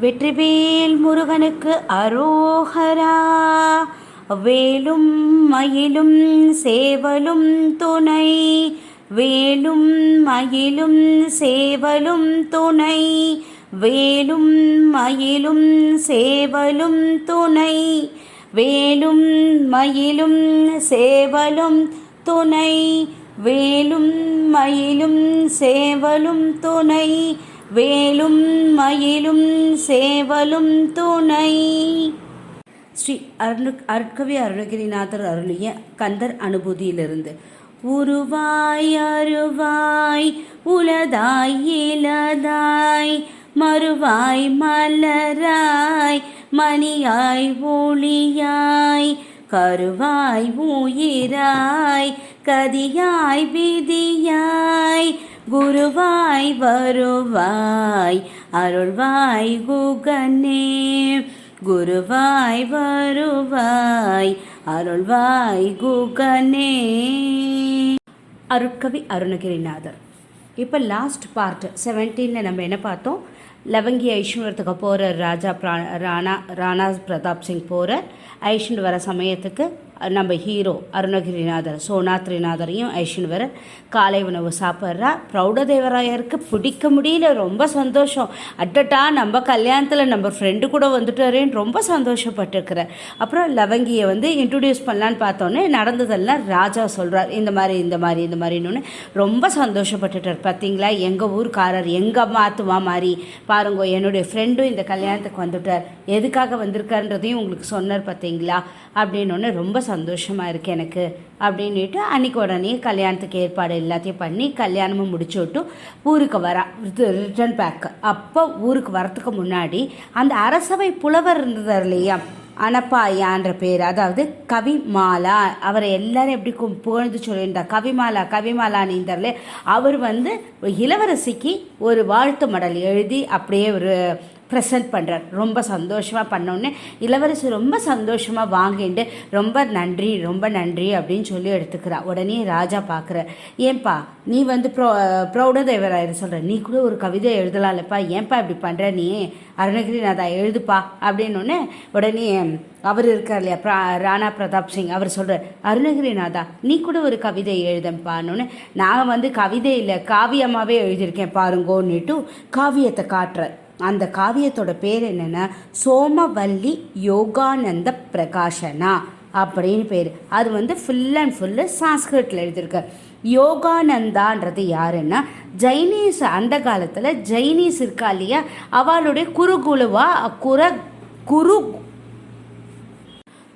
வெற்றிவேல் முருகனுக்கு அரோகரா. வேலும் மயிலும் சேவலும் துணை, வேலும் மயிலும் சேவலும் துணை, வேலும் மயிலும் சேவலும் துணை, வேலும் மயிலும் சேவலும் துணை, வேலும் மயிலும் சேவலும் துணை, வேலும் மயிலும் சேவலும் துணை. ஸ்ரீ அருட்கவி அருணகிரிநாதர் அருளிய கந்தர் அனுபூதியிலிருந்து. உருவாய் அருவாய் உலதாய் இலதாய் மறுவாய் மலராய் மணியாய் ஒளியாய் கருவாய் உயிராய் கதியாய் விதியாய் குருவாய் வருவாய் அருள்வாய் குகனே, குருவாய் வருவாய் அருள்வாய் குகனே. அருட்கவி அருணகிரிநாதர். இப்போ லாஸ்ட் பார்ட் 17 நம்ம என்ன பார்த்தோம்? லவங்கி ஐஷ்வரத்துக்கு போகிற ராஜா ராணா பிரதாப் சிங் போகிற ஐஷ்வன் வர சமயத்துக்கு நம்ம ஹீரோ அருணகிரிநாதர் சோனாத்ரிநாதரையும் ஐஷ்வன் வர காலை உணவு சாப்பிட்றா. பிரௌடதேவராயருக்கு பிடிக்க முடியல, ரொம்ப சந்தோஷம். அட்டட்டா நம்ம கல்யாணத்தில் நம்ம ஃப்ரெண்டு கூட வந்துட்டாரேன்னு ரொம்ப சந்தோஷப்பட்டுருக்கிறார். அப்புறம் லவங்கியை இன்ட்ரடியூஸ் பண்ணலான்னு பார்த்தோன்னே நடந்ததெல்லாம் ராஜா சொல்கிறார், இந்த மாதிரின்னு ரொம்ப சந்தோஷப்பட்டுட்டார். பார்த்தீங்களா, எங்கள் ஊர்க்காரர் எங்கள் மாத்துவா மாதிரி பாருங்க, என்னுடைய ஃப்ரெண்டும் இந்த கல்யாணத்துக்கு வந்துட்டார், எதுக்காக வந்திருக்காருன்றதையும் உங்களுக்கு சொன்னார் பார்த்தீங்களா அப்படின்னு ரொம்ப சந்தோஷமாக இருக்குது எனக்கு அப்படின்ட்டு அன்றைக்கி உடனே கல்யாணத்துக்கு ஏற்பாடு எல்லாத்தையும் பண்ணி கல்யாணமும் முடிச்சு விட்டு ஊருக்கு வரா, ரிட்டர்ன் பேக். அப்போ ஊருக்கு வரத்துக்கு முன்னாடி அந்த அரசவை புலவர் இருந்தார் இல்லையா, அனப்பாயான்ற பேர், அதாவது கவிமாலா, அவரை எல்லாரும் எப்படி புகழ்ந்து சொல்லியிருந்தார், கவிமாலான்னு இருந்தார்லே, அவர் இளவரசிக்கு ஒரு வாழ்த்து மடல் எழுதி அப்படியே ஒரு ப்ரெசன்ட் பண்ணுறார். ரொம்ப சந்தோஷமாக பண்ணோன்னே இளவரசி ரொம்ப சந்தோஷமாக வாங்கிட்டு ரொம்ப நன்றி அப்படின்னு சொல்லி எடுத்துக்கிறா. உடனே ராஜா பார்க்குற, ஏன்பா நீ பிரௌடதேவராயர் சொல்கிற, நீ கூட ஒரு கவிதை எழுதலாம்லப்பா, ஏன்பா இப்படி பண்ணுற நீ, அருணகிரிநாதா எழுதுப்பா அப்படின்னோடனே உடனே அவர் இருக்கார் இல்லையா ராணா பிரதாப் சிங், அவர் சொல்கிறார், அருணகிரிநாதா நீ கூட ஒரு கவிதை எழுதப்பான்னு. நான் கவிதை இல்லை காவியமாகவே எழுதியிருக்கேன் பாருங்கோன்னுட்டு காவியத்தை காட்டுற. அந்த காவியத்தோட பேர் என்னென்னா சோமவல்லி யோகானந்த பிரகாஷனா அப்படின்னு பேர். அது ஃபுல் அண்ட் ஃபுல்லு சான்ஸ்கிரிட்டில் எழுதியிருக்கு. யோகானந்தான்றது யாருன்னா ஜைனீஸ், அந்த காலத்தில் ஜைனீஸ் இருக்கா இல்லையா, அவளுடைய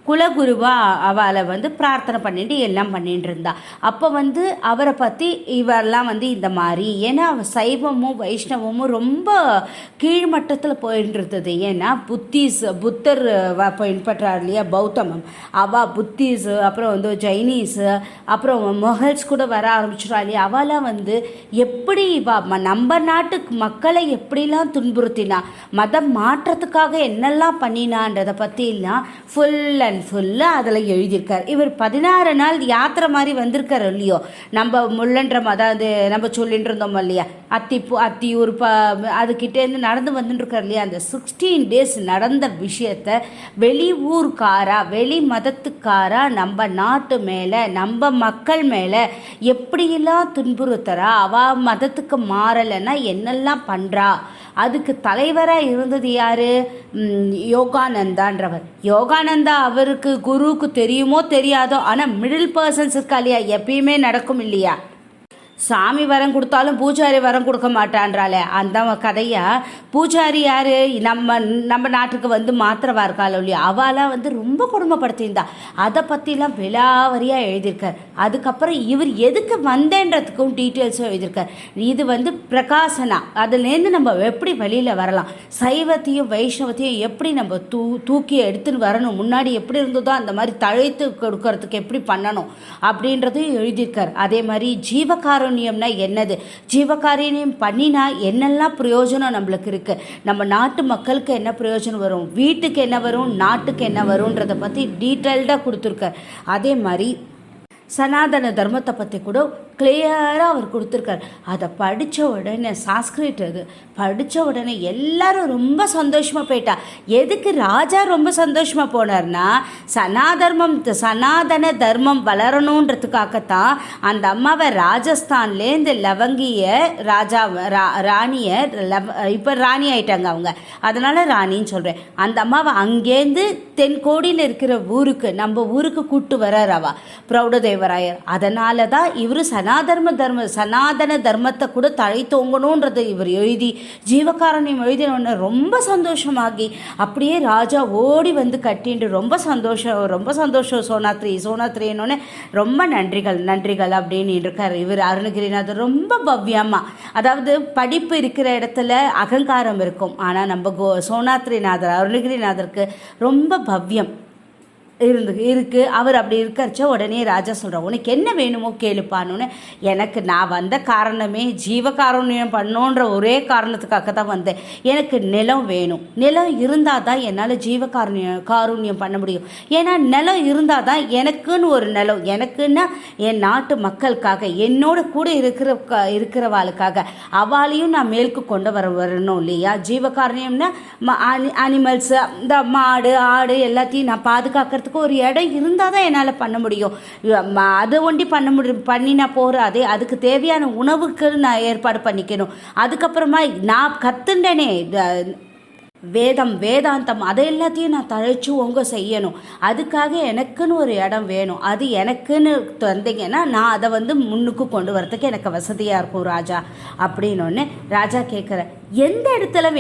குலகுருவா அவளை பிரார்த்தனை பண்ணிட்டு எல்லாம் பண்ணிட்டு இருந்தா. அப்போ அவரை பற்றி இவரெல்லாம் இந்த மாதிரி, ஏன்னா சைவமும் வைஷ்ணவமும் ரொம்ப கீழ்மட்டத்தில் போயிட்டு இருந்தது. ஏன்னா புத்தர் பின்பற்றார் இல்லையா பௌத்தமம், புத்திஸு, அப்புறம் ஜைனீஸு, அப்புறம் மொஹல்ஸ் கூட வர ஆரம்பிச்சிடா இல்லையா, அவளாம் எப்படி நம்ம நாட்டுக்கு மக்களை எப்படிலாம் துன்புறுத்தினா, மதம் மாற்றத்துக்காக என்னெல்லாம் பண்ணினான்றதை பற்றிலாம் ஃபுல்லாக அதில் எழுதியிருக்கார். இவர் 16 நாள் யாத்திரை மாதிரி வந்திருக்கார் இல்லையோ, நம்ம முள்ளன்ற அதாவது நம்ம சொல்லிட்டு இருந்தோம் இல்லையா, அத்தியூர் அதுக்கிட்டேருந்து நடந்து வந்துட்டுருக்கார் இல்லையா, அந்த 16 days நடந்த விஷயத்த வெளி மதத்துக்காரா நம்ம நாட்டு மேலே நம்ம மக்கள் மேலே எப்படியெல்லாம் துன்புறுத்துறா, அவள் மதத்துக்கு மாறலைன்னா என்னெல்லாம் பண்ணுறா, அதுக்கு தலைவராக இருந்தது யார், யோகானந்தான்றவர். யோகானந்தா அவருக்கு குருவுக்கு தெரியுமோ தெரியாதோ, ஆனால் மிடில் பர்சன்ஸ் இருக்கா இல்லையா, எப்பயுமே நடக்கும் இல்லையா, சாமி வரம் கொடுத்தாலும் பூஜாரி வரம் கொடுக்க மாட்டான்றாலே, அந்த கதையா. பூஜாரி யார், நம்ம நாட்டுக்கு மாத்திரவா இருக்காள் இல்லையா, அவளாம் ரொம்ப கொடுமைப்படுத்தியிருந்தா, அதை பற்றிலாம் விலாவரியாக எழுதியிருக்கார். அதுக்கப்புறம் இவர் எதுக்கு வந்தேன்றதுக்கும் டீட்டெயில்ஸும் எழுதியிருக்கார். இது பிரகாசனா, அதுலேருந்து நம்ம எப்படி வெளியில் வரலாம், சைவத்தையும் வைஷ்ணவத்தையும் எப்படி நம்ம தூக்கி எடுத்துன்னு வரணும், முன்னாடி எப்படி இருந்ததோ அந்த மாதிரி தழைத்து கொடுக்கறதுக்கு எப்படி பண்ணணும் அப்படின்றதையும் எழுதியிருக்கார். அதே மாதிரி ஜீவகார ஜீவகாருண்யம்னா என்னது, ஜீவகாருண்யம் பண்ணினா என்னெல்லாம் பிரயோஜனம் நம்மளுக்கு இருக்குது, நம்ம நாட்டு மக்களுக்கு என்ன பிரயோஜனம் வரும், வீட்டுக்கு என்ன வரும், நாட்டுக்கு என்ன வரும்ன்றதை பற்றி டீட்டெயில்டாக கொடுத்துருக்க. அதே மாதிரி சனாதன தர்மத்தை பற்றி கூட கிளியராக அவர் கொடுத்துருக்கார். அதை படித்த உடனே சான்ஸ்கிரிட் அது படித்த உடனே எல்லாரும் ரொம்ப சந்தோஷமாக போயிட்டா. எதுக்கு ராஜா ரொம்ப சந்தோஷமாக போனார்னா, சனாதன தர்மம் வளரணுன்றதுக்காகத்தான் அந்த அம்மாவை ராஜஸ்தான்லேருந்து லவங்கிய ராணியை இப்போ ராணி ஆயிட்டாங்க அவங்க, அதனால் ராணின்னு சொல்கிறேன். அந்த அம்மாவை அங்கேருந்து தென்கோடியில் இருக்கிற ஊருக்கு, நம்ம ஊருக்கு கூட்டு வர்றார் அவ பிரௌடதேவராயர். அதனால தான் இவர் சனாதன தர்மத்தை கூட தழை தோங்கணுன்றது இவர் எழுதி ஜீவகாரண்யம் எழுதினோன்னு ரொம்ப சந்தோஷமாகி அப்படியே ராஜா ஓடி வந்து கட்டின்னு ரொம்ப சந்தோஷம் சோனாத்ரின்னொன்னே ரொம்ப நன்றிகள் அப்படின்னு இருக்கார் இவர் அருணகிரிநாதர். ரொம்ப பவ்யமாக, அதாவது படிப்பு இருக்கிற இடத்துல அகங்காரம் இருக்கும், ஆனால் நம்ம சோனாத்ரிநாதர் அருணகிரிநாதருக்கு ரொம்ப பவ்யம் இருக்குது. அவர் அப்படி இருக்கிறச்ச உடனே ராஜா சொல்கிறார், உனக்கு என்ன வேணுமோ கேளுப்பான்னு. எனக்கு நான் வந்த காரணமே ஜீவகாருண்யம் பண்ணோன்ற ஒரே காரணத்துக்காக தான் வந்தேன். எனக்கு நிலம் வேணும். நிலம் இருந்தால் தான் என்னால் காருண்யம் பண்ண முடியும். ஏன்னா நிலம் இருந்தால் தான் எனக்குன்னு ஒரு நிலம், எனக்குன்னா என் நாட்டு மக்களுக்காக, என்னோட கூட இருக்கிறவாளுக்காக, அவளையும் நான் மேலுக்கு கொண்டு வரணும் இல்லையா. ஜீவகாருண்யம்னா அனிமல்ஸ், இந்த மாடு ஆடு எல்லாத்தையும் நான் பாதுகாக்கிறதுக்கு ஒரு இடம் இருந்தால் தான் என்னால் பண்ண முடியும். அதை ஒண்டி பண்ணினா போகிறாதே, அதுக்கு தேவையான உணவுக்கு நான் ஏற்பாடு பண்ணிக்கணும். அதுக்கப்புறமா நான் கற்றுண்டனே வேதாந்தம், அதை எல்லாத்தையும் நான் தழைச்சு செய்யணும். அதுக்காக எனக்குன்னு ஒரு இடம் வேணும். அது எனக்குன்னு வந்தீங்கன்னா நான் அதை முன்னுக்கு கொண்டு வரதுக்கு எனக்கு வசதியாக இருக்கும் ராஜா அப்படின்னு. ராஜா கேட்குற, எந்த இடத்துல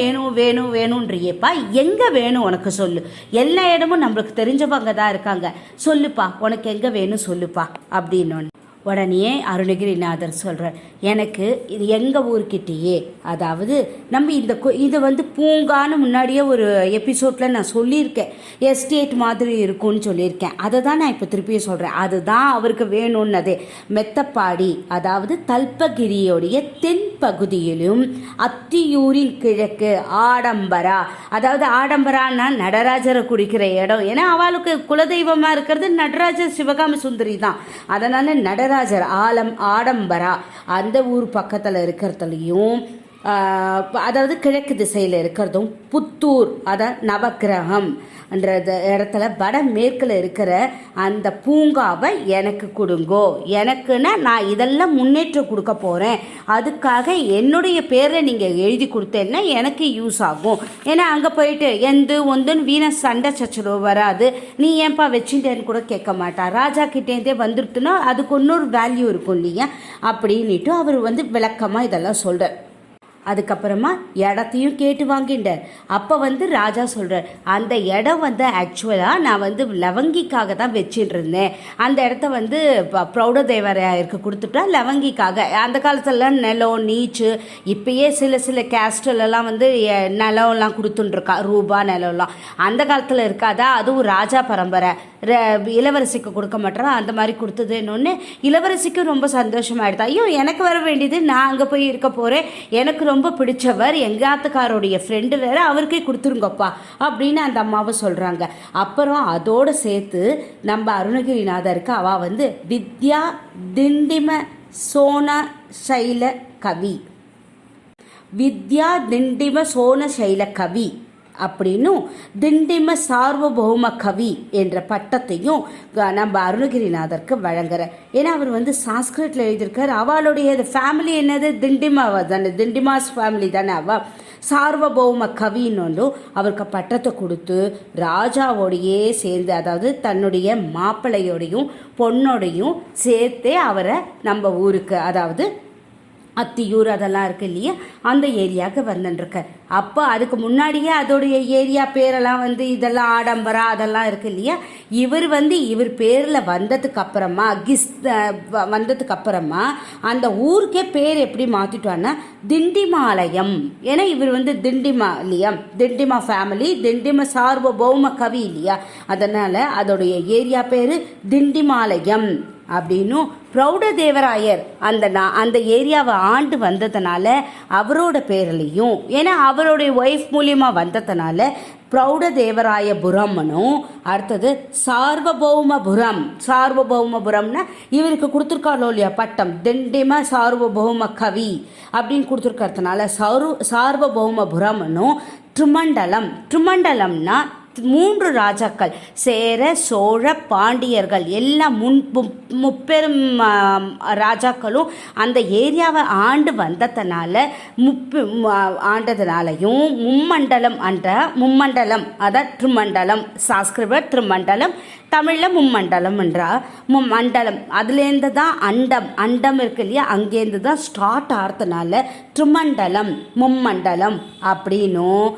வேணும்ன்றியேப்பா, எங்கே வேணும் உனக்கு சொல்லு. எல்லா இடமும் நம்மளுக்கு தெரிஞ்சவங்க தான் இருக்காங்க, சொல்லுப்பா உனக்கு எங்கே வேணும் சொல்லுப்பா அப்படின்னு. உடனே அருணகிரிநாதர் சொல்கிறார், எனக்கு இது எங்கள் ஊர்கிட்டேயே, அதாவது நம்ம இது பூங்கான்னு முன்னாடியே ஒரு எபிசோடில் நான் சொல்லியிருக்கேன், எஸ்டேட் மாதிரி இருக்கும்னு சொல்லியிருக்கேன். அதை தான் நான் இப்போ திருப்பியும் சொல்கிறேன். அதுதான் அவருக்கு வேணும்னதே. மெத்தப்பாடி, அதாவது தல்பகிரியோடைய தென்பகுதியிலும் அத்தியூரின் கிழக்கு ஆடம்பரா, அதாவது ஆடம்பரான்னா நடராஜரை குடிக்கிற இடம். ஏன்னா அவளுக்கு குலதெய்வமாக இருக்கிறது நடராஜர் சிவகாமி சுந்தரி தான். அதனால் ஆடம்பரா அந்த ஊர் பக்கத்தில் இருக்கிறதுலையும், அதாவது கிழக்கு திசையில் இருக்கிறதும், புத்தூர் அதாவது நவக்கிரகம் என்ற இடத்துல வடமேற்கில் இருக்கிற அந்த பூங்காவை எனக்கு கொடுங்கோ. எனக்குன்னா நான் இதெல்லாம் முன்னேற்றம் கொடுக்க போகிறேன், அதுக்காக என்னுடைய பேரை நீங்கள் எழுதி கொடுத்தேன்னா எனக்கு யூஸ் ஆகும். ஏன்னா அங்கே போயிட்டு ஒந்துன்னு வீண சண்டை சச்சரவு வராது. நீ ஏன்பா வச்சுட்டேன்னு கூட கேட்க மாட்டான். ராஜா கிட்டேருந்தே வந்துருட்டுன்னா அதுக்கு இன்னொரு வேல்யூ இருக்கும் இல்லையா அப்படின்ட்டு அவர் விளக்கமாக இதெல்லாம் சொல்கிறார். அதுக்கப்புறமா இடத்தையும் கேட்டு வாங்கிட்டார். அப்போ ராஜா சொல்கிறார், அந்த இடம் ஆக்சுவலாக நான் லவங்கிக்காக தான் வச்சுட்டு இருந்தேன். அந்த இடத்த பிரௌடதேவராயருக்கு கொடுத்துட்டா லவங்கிக்காக. அந்த காலத்துலலாம் நிலம் நீச்சு, இப்பயே சில கேஸ்டெல்லாம் நிலம்லாம் கொடுத்துட்டுருக்கா, ரூபா நிலம்லாம் அந்த காலத்தில் இருக்காதா. அதுவும் ராஜா பரம்பரை, இளவரசிக்கு கொடுக்க மாட்டேறா, அந்த மாதிரி கொடுத்ததுன்னு இளவரசிக்கும் ரொம்ப சந்தோஷமாயிடுதா. ஐயோ எனக்கு வர வேண்டியது, நான் அங்கே போய் இருக்க போகிறேன், எனக்கு ரொம்ப பிடிச்சவர் எங்காத்துக்காரோடைய ஃப்ரெண்டு வேற, அவருக்கே கொடுத்துருங்கப்பா அப்படின்னு அந்த அம்மாவை சொல்கிறாங்க. அப்புறம் அதோடு சேர்த்து நம்ம அருணகிரிநாதருக்கு அவள் வித்யா திண்டிம சோன சைல கவி, வித்யா திண்டிம சோன சைல கவி அப்படின்னும் திண்டிம சார்வபௌம கவி என்ற பட்டத்தையும் நம்ம அருணகிரிநாதருக்கு வழங்குற. ஏன்னா அவர் சான்ஸ்கிரிட்டில் எழுதியிருக்கார். அவளுடைய ஃபேமிலி என்னது, திண்டிமாவா தானே, திண்டிமாஸ் ஃபேமிலி தானே. அவள் சார்வபௌம கவின்னு அவருக்கு பட்டத்தை கொடுத்து ராஜாவோடையே சேர்ந்து, அதாவது தன்னுடைய மாப்பிள்ளையோடையும் பொண்ணோடையும் சேர்த்தே அவரை நம்ம ஊருக்கு, அதாவது அத்தியூர் அதெல்லாம் இருக்கு இல்லையா, அந்த ஏரியாவுக்கு வந்துட்டுருக்கார். அப்போ அதுக்கு முன்னாடியே அதோடைய ஏரியா பேரெல்லாம் இதெல்லாம் ஆடம்பரா அதெல்லாம் இருக்கு இல்லையா. இவர் இவர் பேரில் வந்ததுக்கு அப்புறமா அந்த ஊருக்கே பேர் எப்படி மாற்றிட்டோன்னா திண்டிமாலயம். ஏன்னா இவர் திண்டிமா இல்லையா, திண்டிமா ஃபேமிலி, திண்டிம சார்வபௌம கவி இல்லையா, அதனால் அதோடைய ஏரியா பேர் திண்டிமாலயம் அப்படின்னும் பிரௌடதேவராயர் அந்த ஏரியாவை ஆண்டு வந்ததுனால அவரோட பேர்லையும், ஏன்னா அவருடைய ஒய்ஃப் மூலியமாக வந்ததுனால பிரௌடதேவராயபுரம்னும், அடுத்தது சார்வபௌமபுரம்னா இவருக்கு கொடுத்துருக்காரோ இல்லையா பட்டம், திண்டிம சார்வபௌம கவி அப்படின்னு கொடுத்துருக்கறதுனால சார்வபௌமபுரம்னும், திருமண்டலம்னா 3 ராஜாக்கள், சேர சோழ பாண்டியர்கள் எல்லாம் முப்பெரும் ராஜாக்களும் அந்த ஏரியாவை ஆண்டு வந்ததுனால ஆண்டதுனாலையும் மும்மண்டலம் அதான் திருமண்டலம், சாஸ்கிருபர் திருமண்டலம், தமிழில் மும்மண்டலம் என்றால் மண்டலம், அதுலேருந்து தான் அண்டம் இருக்கு இல்லையா, அங்கேருந்து தான் ஸ்டார்ட் ஆகிறதுனால திருமண்டலம் மும்மண்டலம் அப்படின்னும்,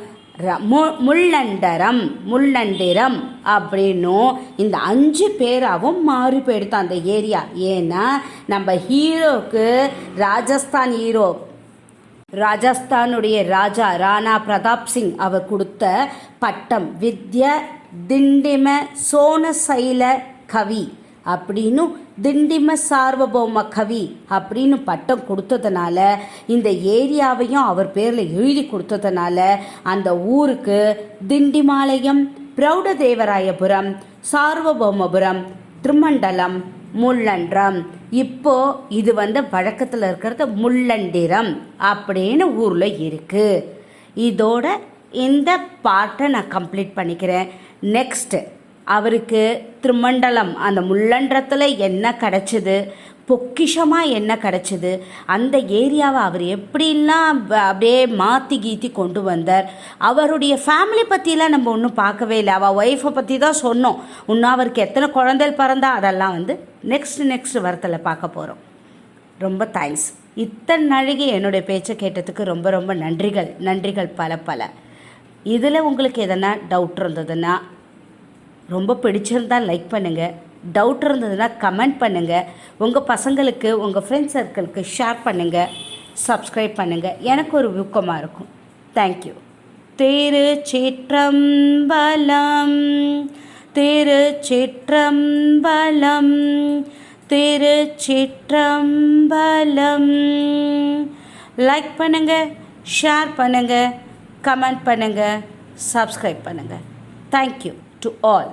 முள்ளண்டிரம் அப்படின்னும் இந்த 5 பேராகவும் மாறி போயிடுது அந்த ஏரியா. ஏன்னா நம்ம ஹீரோக்கு ராஜஸ்தானுடைய ராஜா ராணா பிரதாப் சிங் அவர் கொடுத்த பட்டம் வித்ய திண்டிம சோனசைல கவி அப்படின்னு, திண்டிம சார்வபௌம கவி அப்படின்னு பட்டம் கொடுத்ததுனால, இந்த ஏரியாவையும் அவர் பேரில் எழுதி கொடுத்ததுனால அந்த ஊருக்கு திண்டிமாலயம், பிரௌடதேவராயபுரம், சார்வபௌமபுரம், திருமண்டலம், முள்ளன்றம், இப்போ இது வழக்கத்தில் இருக்கிறது முள்ளண்டிரம் அப்படின்னு ஊரில் இருக்குது. இதோட இந்த பார்ட்டை நான் கம்ப்ளீட் பண்ணிக்கிறேன். நெக்ஸ்ட்டு அவருக்கு திருமண்டலம் அந்த முள்ளன்றத்தில் என்ன கிடச்சிது, பொக்கிஷமாக என்ன கிடச்சிது, அந்த ஏரியாவை அவர் எப்படிலாம் அப்படியே மாற்றி கீத்தி கொண்டு வந்தார். அவருடைய ஃபேமிலி பற்றிலாம் நம்ம ஒன்றும் பார்க்கவே இல்லை, அவள் ஒய்ஃபை பற்றி தான் சொன்னோம். இன்னும் அவருக்கு எத்தனை குழந்தைகள் பிறந்தா அதெல்லாம் நெக்ஸ்ட் வரத்தில் பார்க்க போகிறோம். ரொம்ப தேங்க்ஸ். இத்தனை நாளைக்கு என்னுடைய பேச்சை கேட்டதுக்கு ரொம்ப ரொம்ப நன்றிகள் பல. இதில் உங்களுக்கு எதனா டவுட் இருந்ததுன்னா, ரொம்ப பிடிச்சிருந்தால் லைக் பண்ணுங்கள், டவுட் இருந்ததுன்னா கமெண்ட் பண்ணுங்கள், உங்கள் பசங்களுக்கு உங்கள் ஃப்ரெண்ட்ஸ் சர்க்கிளுக்கு ஷேர் பண்ணுங்கள், சப்ஸ்கிரைப் பண்ணுங்கள், எனக்கு ஒரு ஊக்கமாக இருக்கும். தேங்க்யூ. திருச்சிற்றம்பலம் லைக் பண்ணுங்கள், ஷேர் பண்ணுங்கள், கமெண்ட் பண்ணுங்கள், சப்ஸ்கிரைப் பண்ணுங்கள். Thank you to all.